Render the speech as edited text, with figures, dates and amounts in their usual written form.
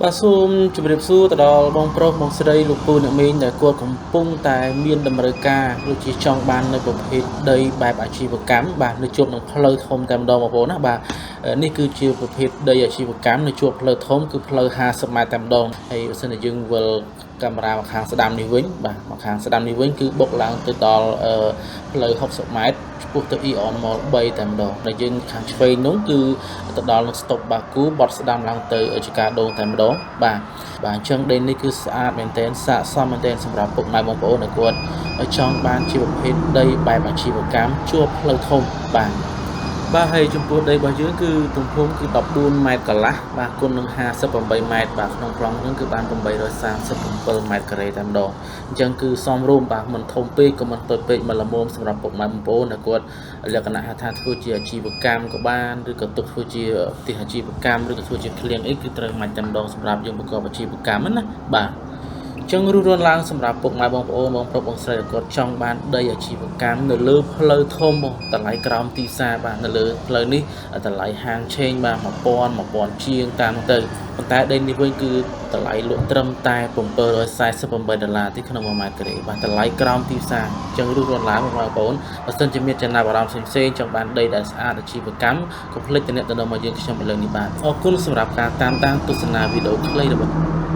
បាទសូមជម្រាបសួរទៅដល់បងប្រុសបងស្រីលោកពូអ្នកមីងដែលគាត់កំពុងតែមានតម្រូវការដូចជាចង់បាននៅប្រភេទដីបែបអាជីវកម្មបាទនៅជួបនឹងផ្លូវធំតែម្ដងបងប្អូនណាបាទនេះគឺជាប្រភេទដីអាជីវកម្មនៅជួបផ្លូវធំគឺផ្លូវ50ម៉ែត្រតែម្ដងហើយបើសិនជាយើងវិលកាមេរ៉ាមកខាងស្ដាំនេះវិញបាទមកខាងស្ដាំនេះវិញគឺបុកឡើងទៅដល់ផ្លូវ60ម៉ែត្រឆ្ពោះទៅ Eon Mall 3តែម្ដងដែលយើងខាងឆ្វេងនោះគឺទៅដល់នឹង stop បាគូបត់ស្ដាំឡើងទៅចកាដូងតែម្ដងបាទអញ្ចឹងដីនេះគឺស្អាតមែនទែនស័ក្តិសមមែនទែនសម្រាប់ពុកម៉ែបងប្អូនដែលគាត់ចង់បានជាប្រភេទដីបែបអាជីវកម្មជួបផ្លូវធំបាទហើយចំពោះដីរបស់យើងគឺទំហំគឺ14ម៉ែត្រកន្លះបាទគុណនឹង58ម៉ែត្របាទក្នុងប្លង់ហ្នឹងគឺបាន837ម៉ែត្រការ៉េតែម្ដងអញ្ចឹងគឺសមរម្យបាទមិនធំពេកក៏មិនតូចពេកមកល្មមសម្រាប់ពុកម៉ែបងប្អូនដែលគាត់លក្ខណៈថាធ្វើជាអាជីវកម្មក៏បានឬក៏ទុកធ្វើជាផ្ទះអាជីវកម្មឬក៏ធ្វើជាឃ្លាំងអីគឺត្រូវមិនតែម្ដងសម្រាប់យើងប្រកបអាជីវកម្មណាបាទចឹងរួចរាល់ឡើងសម្រាប់ពុកម៉ែបងប្អូនបងប្រុសបងស្រីគាត់ចង់បានដីអាជីវកម្មនៅលើផ្លូវធំបងតម្លៃក្រោមទីផ្សារបាទនៅលើផ្លូវនេះតម្លៃហាងឆេងបាទ1000ជាងតាមទៅប៉ុន្តែដីនេះវិញគឺតម្លៃលក់ត្រឹមតែ$748ទីក្នុង1ម៉ែត្រការ៉េបាទតម្លៃក្រោមទីផ្សារចឹងរួចរាល់ឡើងបងប្អូនបើសិនជាមានចំណាប់អារម្មណ៍ផ្សេងៗចង់បានដីដែលស្អាតអាជីវកម្មកុំភ្លេចទំនាក់ទំនងមកយើងខ្ញុំឥឡូវនេះបាទអរគុណសម្រាប់ការតាមដានទស្សនាវីដេអូខ្លីរបស់